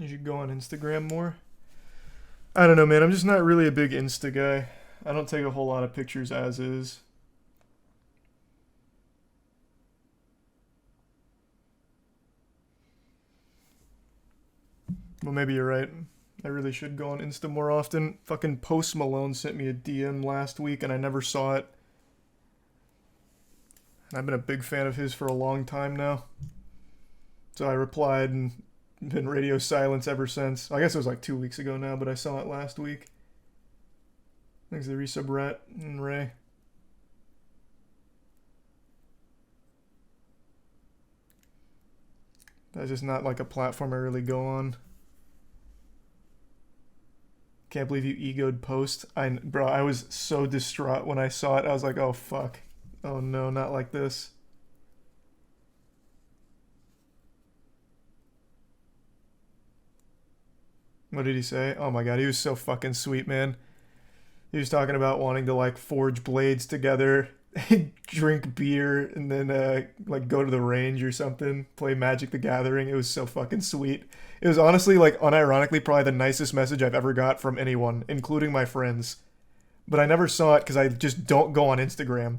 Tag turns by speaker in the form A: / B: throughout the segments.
A: You should go on Instagram more. I don't know, man. I'm just not really a big Insta guy. I don't take a whole lot of pictures as is. Well, maybe you're right. I really should go on Insta more often. Fucking Post Malone sent me a DM last week and I never saw it. And I've been a big fan of his for a long time now. So I replied and been radio silence ever since. I guess it was like 2 weeks ago now, but I saw it last week. Thanks to Risa Brett and Ray. That's just not like a platform I really go on. Can't believe you egoed Post. Bro, I was so distraught when I saw it. I was like, oh fuck. Oh no, not like this. What did he say? Oh my god, he was so fucking sweet, man. He was talking about wanting to like forge blades together, drink beer, and then like go to the range or something, play Magic the Gathering. It was so fucking sweet. It was honestly like unironically probably the nicest message I've ever got from anyone, including my friends. But I never saw it because I just don't go on Instagram.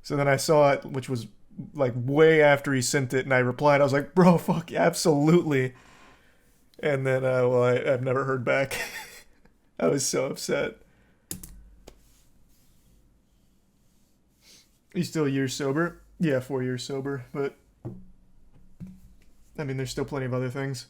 A: So then I saw it, which was like way after he sent it, and I replied. I was like, bro, fuck, absolutely. And then, well, I've never heard back. I was so upset. You still a year sober? Yeah, 4 years sober, but I mean, there's still plenty of other things.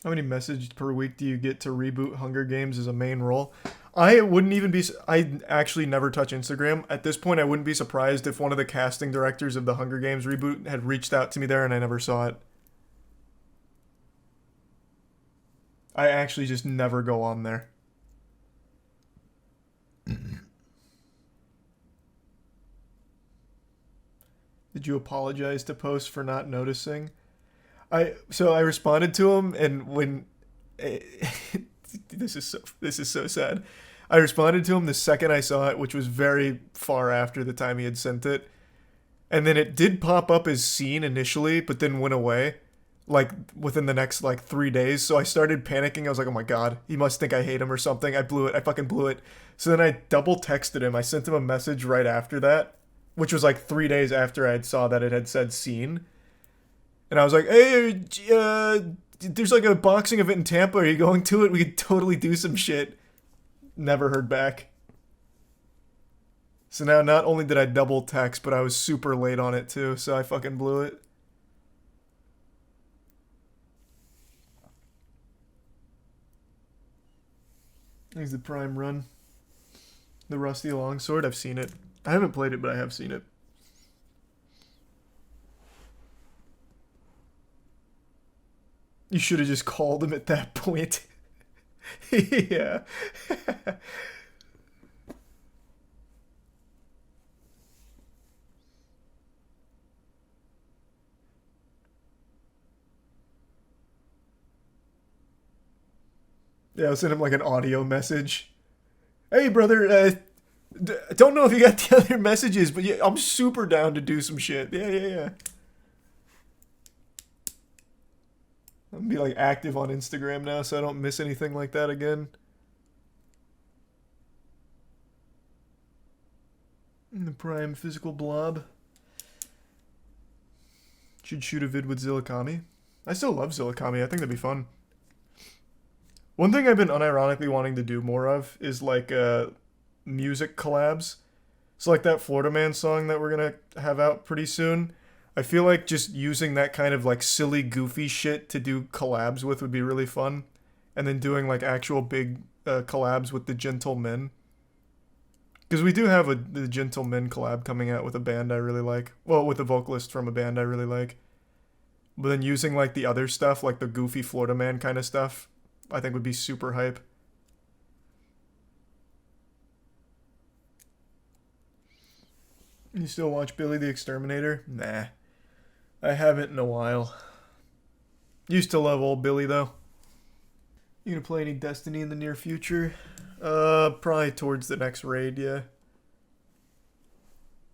A: How many messages per week do you get to reboot Hunger Games as a main role? I wouldn't even be... I actually never touch Instagram. At this point, I wouldn't be surprised if one of the casting directors of the Hunger Games reboot had reached out to me there and I never saw it. I actually just never go on there. Did you apologize to Post for not noticing? I responded to him, and when this is so sad. I responded to him the second I saw it, which was very far after the time he had sent it, and then it did pop up as seen initially, but then went away, like within the next like 3 days. So I started panicking. I was like, oh my god, he must think I hate him or something. I blew it. I fucking blew it. So then I double texted him. I sent him a message right after that, which was like 3 days after I had saw that it had said seen. And I was like, hey, there's like a boxing event in Tampa. Are you going to it? We could totally do some shit. Never heard back. So now not only did I double text, but I was super late on it too. So I fucking blew it. Here's the Prime Run. The Rusty Longsword. I've seen it. I haven't played it, but I have seen it. You should have just called him at that point. Yeah. Yeah, I'll send him like an audio message. Hey, brother, don't know if you got the other messages, but yeah, I'm super down to do some shit. Yeah. I'm gonna be like active on Instagram now so I don't miss anything like that again. The Prime Physical Blob. Should shoot a vid with Zillakami. I still love Zillakami. I think that'd be fun. One thing I've been unironically wanting to do more of is like music collabs. So like that Florida Man song that we're gonna have out pretty soon. I feel like just using that kind of like silly, goofy shit to do collabs with would be really fun. And then doing like actual big collabs with the Gentlemen. Because we do have the Gentlemen collab coming out with a band I really like. Well, with a vocalist from a band I really like. But then using like the other stuff, like the goofy Florida Man kind of stuff, I think would be super hype. You still watch Billy the Exterminator? Nah. I haven't in a while. Used to love old Billy though. You gonna play any Destiny in the near future? Probably towards the next raid, yeah.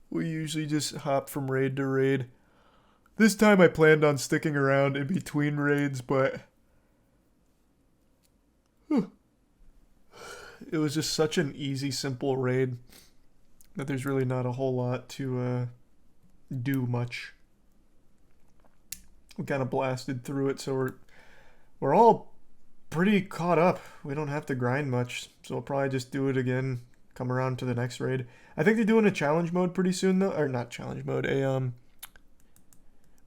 A: We usually just hop from raid to raid. This time I planned on sticking around in between raids, but it was just such an easy, simple raid that there's really not a whole lot to do much. We kind of blasted through it, so we're all pretty caught up. We don't have to grind much, so we'll probably just do it again, come around to the next raid. I think they're doing a challenge mode pretty soon, though. Or not challenge mode,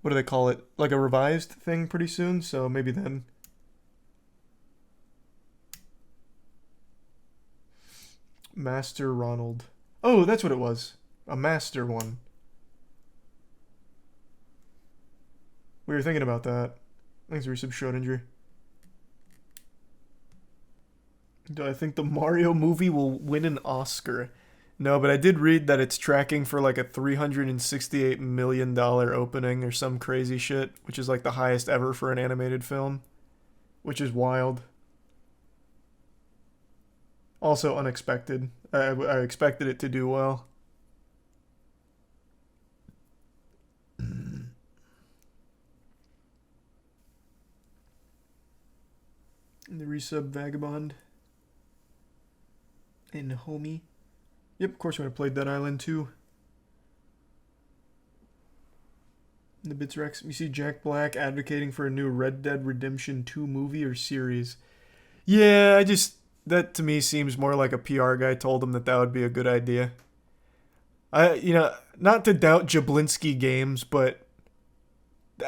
A: what do they call it? Like a revised thing pretty soon, so maybe then. Master Ronald. Oh, that's what it was. A master one. We were thinking about that. Thanks for Resub Schrodinger. Do I think the Mario movie will win an Oscar? No, but I did read that it's tracking for like a $368 million opening or some crazy shit, which is like the highest ever for an animated film, which is wild. Also unexpected. I expected it to do well. The resub Vagabond. And Homie. Yep, of course when I played Dead Island 2. The Bits Rex. You see Jack Black advocating for a new Red Dead Redemption 2 movie or series. Yeah, that to me seems more like a PR guy told him that would be a good idea. Not to doubt Jablinski Games, but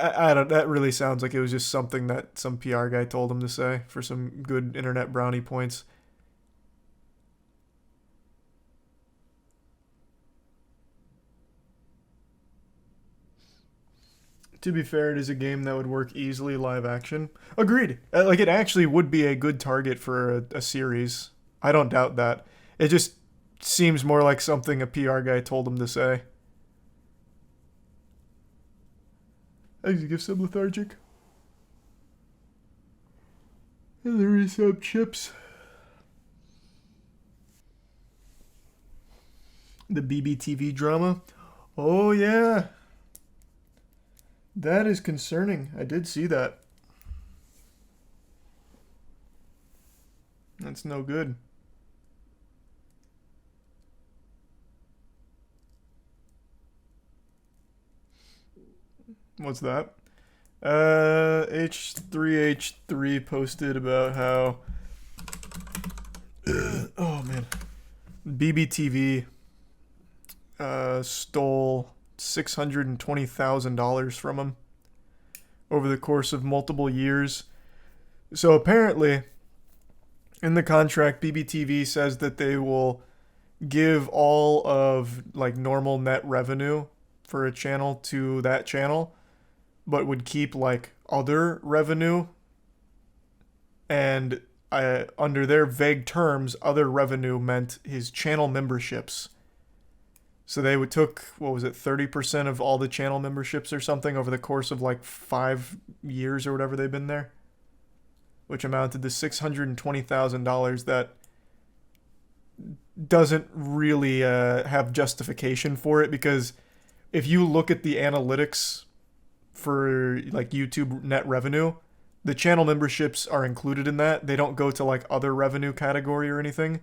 A: I don't. That really sounds like it was just something that some PR guy told him to say for some good internet brownie points. To be fair, it is a game that would work easily live action. Agreed. Like, it actually would be a good target for a series. I don't doubt that. It just seems more like something a PR guy told him to say. I just give some lethargic. And the resub chips. The BBTV drama. Oh, yeah. That is concerning. I did see that. That's no good. What's that? H3h3 posted about how oh man, BBTV stole $620,000 from him over the course of multiple years. So apparently, in the contract, BBTV says that they will give all of like normal net revenue for a channel to that channel, but would keep like other revenue. And under their vague terms, other revenue meant his channel memberships. So they would took, 30% of all the channel memberships or something over the course of like 5 years or whatever they've been there, which amounted to $620,000 that doesn't really have justification for it, because if you look at the analytics for like YouTube net revenue, the channel memberships are included in that. They don't go to like other revenue category or anything.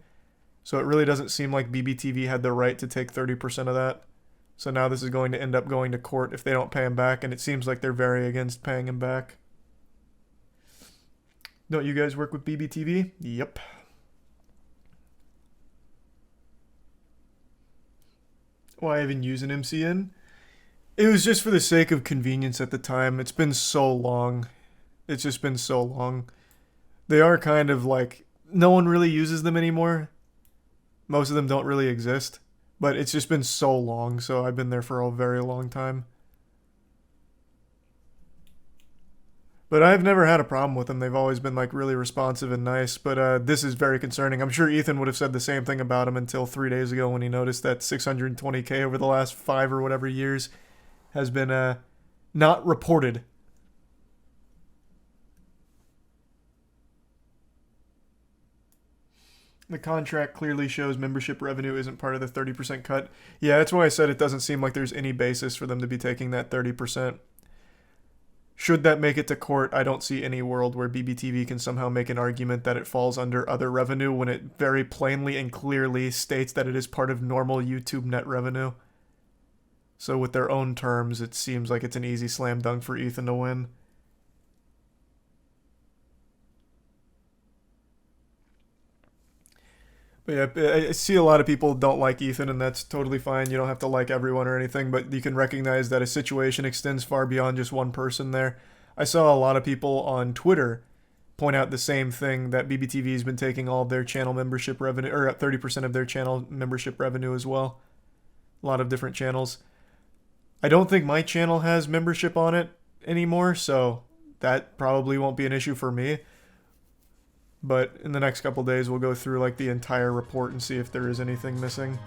A: So it really doesn't seem like BBTV had the right to take 30% of that. So now this is going to end up going to court if they don't pay him back, and it seems like they're very against paying him back. Don't you guys work with BBTV? Yep. Why even use an MCN? It was just for the sake of convenience at the time. It's been so long. It's just been so long. They are kind of like, no one really uses them anymore. Most of them don't really exist, but it's just been so long, so I've been there for a very long time. But I've never had a problem with them. They've always been like really responsive and nice, but this is very concerning. I'm sure Ethan would have said the same thing about him until 3 days ago when he noticed that 620K over the last 5 or whatever years has been not reported. The contract clearly shows membership revenue isn't part of the 30% cut. Yeah, that's why I said it doesn't seem like there's any basis for them to be taking that 30%. Should that make it to court, I don't see any world where BBTV can somehow make an argument that it falls under other revenue when it very plainly and clearly states that it is part of normal YouTube net revenue. So with their own terms, it seems like it's an easy slam dunk for Ethan to win. But yeah, I see a lot of people don't like Ethan, and that's totally fine. You don't have to like everyone or anything, but you can recognize that a situation extends far beyond just one person there. I saw a lot of people on Twitter point out the same thing, that BBTV has been taking all of their channel membership revenue, or 30% of their channel membership revenue as well. A lot of different channels. I don't think my channel has membership on it anymore, so that probably won't be an issue for me. But in the next couple days, we'll go through like the entire report and see if there is anything missing.